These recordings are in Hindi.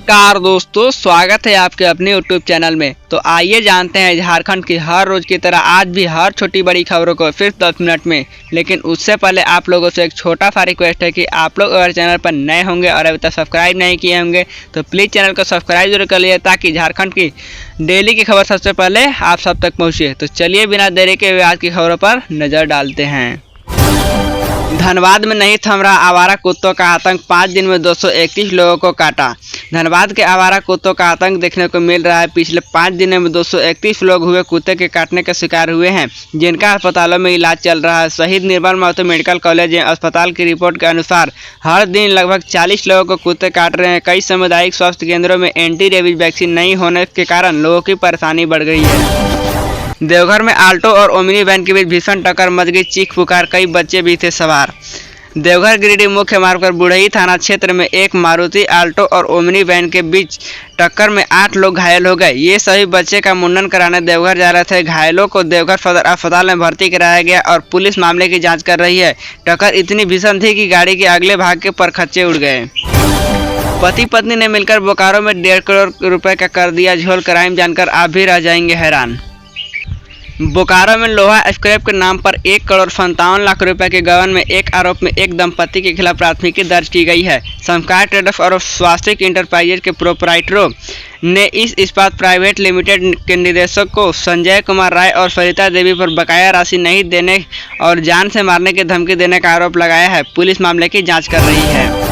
नमस्कार दोस्तों, स्वागत है आपके अपने यूट्यूब चैनल में। तो आइए जानते हैं झारखंड की हर रोज की तरह आज भी हर छोटी बड़ी खबरों को सिर्फ 10 मिनट में। लेकिन उससे पहले आप लोगों से एक छोटा सा रिक्वेस्ट है कि आप लोग अगर चैनल पर नए होंगे और अभी तक सब्सक्राइब नहीं किए होंगे तो प्लीज़ चैनल को सब्सक्राइब जरूर कर लिए, ताकि झारखंड की डेली की खबर सबसे पहले आप सब तक पहुँचे। तो चलिए बिना देरी के आज की खबरों पर नज़र डालते हैं। धनबाद में नहीं थम रहा आवारा कुत्तों का आतंक, 5 दिन में 231 लोगों को काटा। धनबाद के आवारा कुत्तों का आतंक देखने को मिल रहा है। पिछले 5 दिनों में 231 लोग हुए कुत्ते के काटने के शिकार हुए हैं, जिनका अस्पतालों में इलाज चल रहा है। शहीद निर्मल महतो मेडिकल कॉलेज अस्पताल की रिपोर्ट के अनुसार हर दिन लगभग 40 लोगों को कुत्ते काट रहे हैं। कई सामुदायिक स्वास्थ्य केंद्रों में एंटी रेबीज वैक्सीन नहीं होने के कारण लोगों की परेशानी बढ़ गई है। देवघर में आल्टो और ओमनी वैन के बीच भीषण टक्कर, मच गई चीख पुकार, कई बच्चे भी थे सवार। देवघर गिरिडीह मुख्य मार्ग पर बुढ़ई थाना क्षेत्र में एक मारुति आल्टो और ओमनी वैन के बीच टक्कर में 8 लोग घायल हो गए। ये सभी बच्चे का मुंडन कराने देवघर जा रहे थे। घायलों को देवघर सदर अस्पताल में भर्ती कराया गया और पुलिस मामले की जांच कर रही है। टक्कर इतनी भीषण थी कि गाड़ी के अगले भाग के परखच्चे उड़ गए। पति पत्नी ने मिलकर बोकारो में 1.5 करोड़ रुपए का कर दिया झोल, क्राइम जानकर आप भी रह जाएंगे हैरान। बोकारो में लोहा स्क्रैप के नाम पर 1,57,00,000 रुपए के गबन में एक आरोप में एक दंपति के खिलाफ प्राथमिकी दर्ज की गई है। संस्कार ट्रेडर्स और स्वास्तिक इंटरप्राइजेज के प्रोपराइटरों ने इस इस्पात प्राइवेट लिमिटेड के निदेशक को संजय कुमार राय और सरिता देवी पर बकाया राशि नहीं देने और जान से मारने की धमकी देने का आरोप लगाया है। पुलिस मामले की जाँच कर रही है।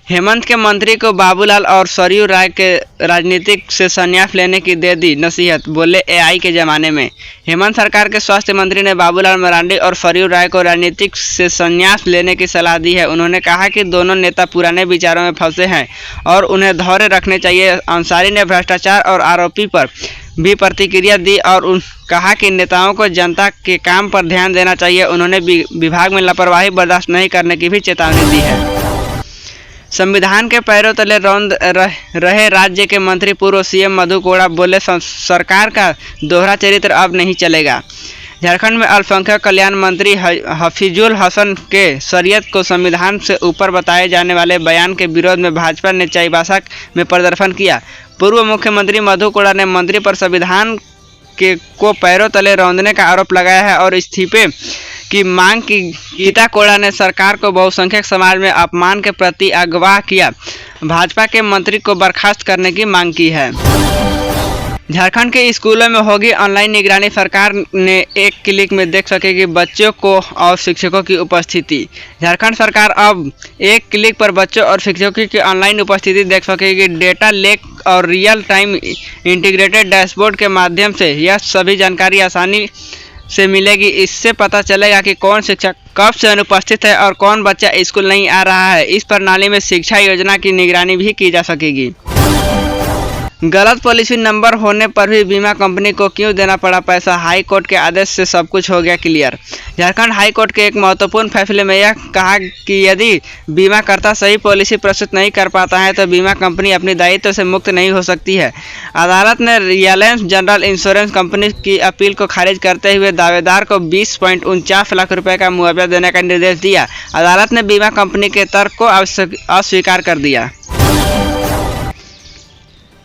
हेमंत के मंत्री को बाबूलाल और सरयू राय के राजनीतिक से संन्यास लेने की दे दी नसीहत, बोले एआई के ज़माने में। हेमंत सरकार के स्वास्थ्य मंत्री ने बाबूलाल मरांडी और सरयू राय को राजनीतिक से संन्यास लेने की सलाह दी है। उन्होंने कहा कि दोनों नेता पुराने विचारों में फंसे हैं और उन्हें धैर्य रखने चाहिए। अंसारी ने भ्रष्टाचार और आरोपी पर भी प्रतिक्रिया दी और कहा कि नेताओं को जनता के काम पर ध्यान देना चाहिए। उन्होंने विभाग में लापरवाही बर्दाश्त नहीं करने की भी चेतावनी दी है। संविधान के पैरों तले रौंद रहे राज्य के मंत्री पूर्व सीएम मधु कोड़ा, बोले सरकार का दोहरा चरित्र अब नहीं चलेगा। झारखंड में अल्पसंख्यक कल्याण मंत्री हफीजुल हसन के शरीयत को संविधान से ऊपर बताए जाने वाले बयान के विरोध में भाजपा ने चाईबासा में प्रदर्शन किया। पूर्व मुख्यमंत्री मधु कोड़ा ने मंत्री पर संविधान को पैरों तले रौंदने का आरोप लगाया है और इस्तीफे की मांग की। गीता कोड़ा ने सरकार को बहुसंख्यक समाज में अपमान के प्रति अगवा किया। भाजपा के मंत्री को बर्खास्त करने की मांग की है। झारखंड के स्कूलों में होगी ऑनलाइन निगरानी, सरकार ने एक क्लिक में देख सकेगी बच्चों को और शिक्षकों की उपस्थिति। झारखंड सरकार अब एक क्लिक पर बच्चों और शिक्षकों की ऑनलाइन उपस्थिति देख सकेगी। डेटा लेक और रियल टाइम इंटीग्रेटेड डैशबोर्ड के माध्यम से यह सभी जानकारी आसानी से मिलेगी। इससे पता चलेगा कि कौन शिक्षक कब से अनुपस्थित है और कौन बच्चा स्कूल नहीं आ रहा है। इस प्रणाली में शिक्षा योजना की निगरानी भी की जा सकेगी। गलत पॉलिसी नंबर होने पर भी बीमा कंपनी को क्यों देना पड़ा पैसा, हाई कोर्ट के आदेश से सब कुछ हो गया क्लियर। झारखंड हाई कोर्ट के एक महत्वपूर्ण फैसले में यह कहा कि यदि बीमाकर्ता सही पॉलिसी प्रस्तुत नहीं कर पाता है तो बीमा कंपनी अपनी दायित्व से मुक्त नहीं हो सकती है। अदालत ने रिलायंस जनरल इंश्योरेंस कंपनी की अपील को खारिज करते हुए दावेदार को 20.49 लाख रुपए का मुआवजा देने का निर्देश दिया। अदालत ने बीमा कंपनी के तर्क को अस्वीकार कर दिया।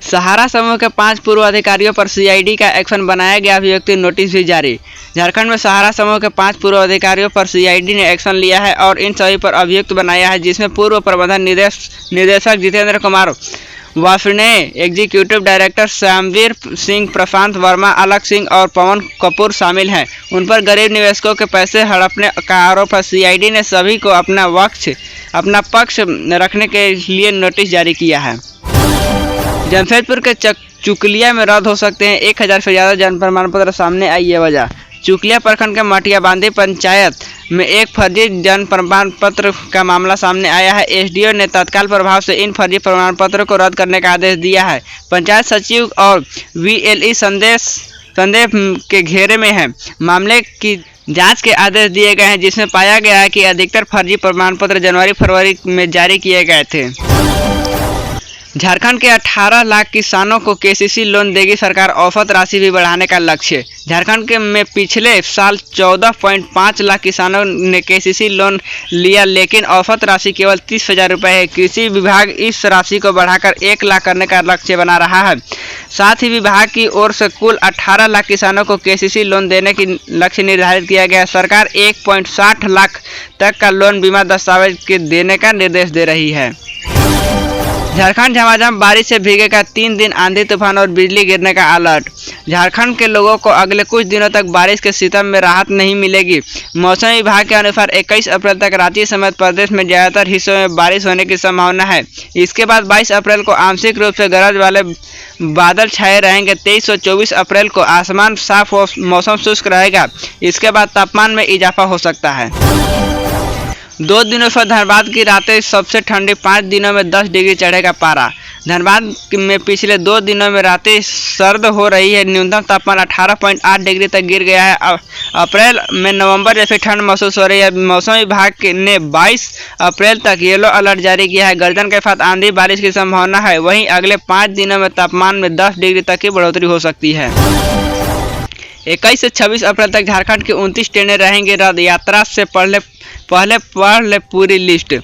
सहारा समूह के 5 पूर्व अधिकारियों पर सीआईडी का एक्शन, बनाया गया अभिव्यक्ति नोटिस भी जारी। झारखंड में सहारा समूह के 5 पूर्व अधिकारियों पर सीआईडी ने एक्शन लिया है और इन सभी पर अभियुक्त बनाया है, जिसमें पूर्व प्रबंधन निदेशक जितेंद्र कुमार वाफने, एग्जीक्यूटिव डायरेक्टर श्यामवीर सिंह, प्रशांत वर्मा, अलग सिंह और पवन कपूर शामिल हैं। उन पर गरीब निवेशकों के पैसे हड़पने का आरोप है। सीआईडी ने सभी को अपना पक्ष रखने के लिए नोटिस जारी किया है। जमशेदपुर के चुकलिया में रद्द हो सकते हैं 1000 से ज़्यादा जन्म प्रमाण पत्र, सामने आई ये वजह। चुकलिया प्रखंड के मटियाबांदी पंचायत में एक फर्जी जन्म प्रमाण पत्र का मामला सामने आया है। एसडीओ ने तत्काल प्रभाव से इन फर्जी प्रमाण पत्रों को रद्द करने का आदेश दिया है। पंचायत सचिव और वीएलई संदेह के घेरे में है। मामले की जांच के आदेश दिए गए हैं, जिसमें पाया गया है कि अधिकतर फर्जी प्रमाण पत्र जनवरी फरवरी में जारी किए गए थे। झारखंड के 18 लाख किसानों को केसीसी लोन देगी सरकार, औसत राशि भी बढ़ाने का लक्ष्य। झारखंड के में पिछले साल 14.5 लाख किसानों ने केसीसी लोन लिया, लेकिन औसत राशि केवल 30,000 रुपये है। कृषि विभाग इस राशि को बढ़ाकर 1 लाख करने का लक्ष्य बना रहा है। साथ ही विभाग की ओर से कुल 18 लाख किसानों को केसीसी लोन देने की लक्ष्य निर्धारित किया गया। सरकार 1.60 लाख तक का लोन बिना दस्तावेज के देने का निर्देश दे रही है। झारखंड झमाझम बारिश से भीगेगा, 3 दिन आंधी तूफान और बिजली गिरने का अलर्ट। झारखंड के लोगों को अगले कुछ दिनों तक बारिश के सितम में राहत नहीं मिलेगी। मौसम विभाग के अनुसार 21 अप्रैल तक रांची समेत प्रदेश में ज्यादातर हिस्सों में बारिश होने की संभावना है। इसके बाद 22 अप्रैल को आंशिक रूप से गरज वाले बादल छाए रहेंगे। 23 और 24 अप्रैल को आसमान साफ और मौसम शुष्क रहेगा। इसके बाद तापमान में इजाफा हो सकता है। 2 दिनों से धनबाद की रातें सबसे ठंडी, 5 दिनों में 10 डिग्री चढ़ेगा पारा। धनबाद में पिछले 2 दिनों में रातें सर्द हो रही है। न्यूनतम तापमान 18.8 डिग्री तक गिर गया है। अप्रैल में नवंबर जैसी ठंड महसूस हो रही है। मौसम विभाग ने 22 अप्रैल तक येलो अलर्ट जारी किया है। गर्जन के साथ आंधी बारिश की संभावना है। वहीं अगले 5 दिनों में तापमान में 10 डिग्री तक की बढ़ोतरी हो सकती है। 21 से 26 अप्रैल तक झारखंड की 29 ट्रेनें रहेंगी रद्द। यात्रा से पहले पढ़ ले पूरी लिस्ट।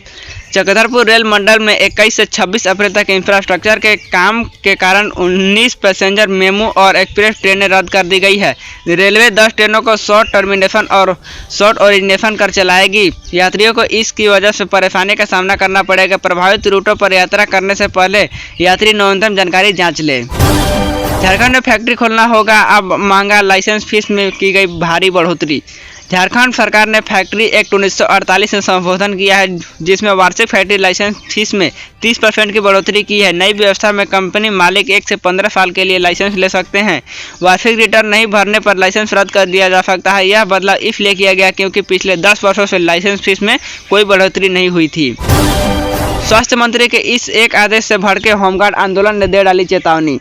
चक्रधरपुर रेल मंडल में 21 से 26 अप्रैल तक इंफ्रास्ट्रक्चर के काम के कारण 19 पैसेंजर मेमू और एक्सप्रेस ट्रेनें रद्द कर दी गई है। रेलवे 10 ट्रेनों को शॉर्ट टर्मिनेशन और शॉर्ट ओरिजिनेशन कर चलाएगी। यात्रियों को इसकी वजह से परेशानी का सामना करना पड़ेगा। प्रभावित रूटों पर यात्रा करने से पहले यात्री न्यूनतम जानकारी जाँच ले। झारखंड में फैक्ट्री खोलना होगा, अब मांगा। लाइसेंस फीस में की गई भारी बढ़ोतरी। झारखंड सरकार ने फैक्ट्री एक्ट 1948 में संशोधन किया है, जिसमें वार्षिक फैक्ट्री लाइसेंस फीस में 30% की बढ़ोतरी की है। नई व्यवस्था में कंपनी मालिक 1 से 15 साल के लिए लाइसेंस ले सकते हैं। वार्षिक रिटर्न नहीं भरने पर लाइसेंस रद्द कर दिया जा सकता है। यह बदलाव इसलिए किया गया क्योंकि पिछले 10 वर्षों से लाइसेंस फीस में कोई बढ़ोतरी नहीं हुई थी। स्वास्थ्य मंत्री के इस एक आदेश से भड़के होमगार्ड आंदोलन ने दे डाली चेतावनी।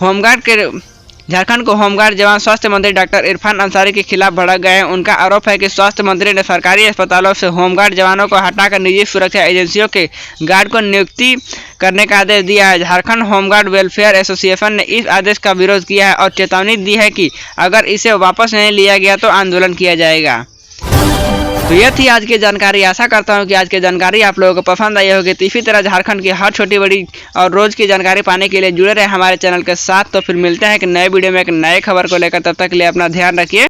होमगार्ड के झारखंड को होमगार्ड जवान स्वास्थ्य मंत्री डॉक्टर इरफान अंसारी के खिलाफ भड़क गए हैं। उनका आरोप है कि स्वास्थ्य मंत्री ने सरकारी अस्पतालों से होमगार्ड जवानों को हटाकर निजी सुरक्षा एजेंसियों के गार्ड को नियुक्ति करने का आदेश दिया है। झारखंड होमगार्ड वेलफेयर एसोसिएशन ने इस आदेश का विरोध किया है और चेतावनी दी है कि अगर इसे वापस नहीं लिया गया तो आंदोलन किया जाएगा। तो यह थी आज की जानकारी। आशा करता हूँ कि आज की जानकारी आप लोगों को पसंद आई होगी। तो इसी तरह झारखंड की हर छोटी बड़ी और रोज की जानकारी पाने के लिए जुड़े रहे हमारे चैनल के साथ। तो फिर मिलते हैं एक नए वीडियो में एक नए खबर को लेकर। तब तक के लिए अपना ध्यान रखिए।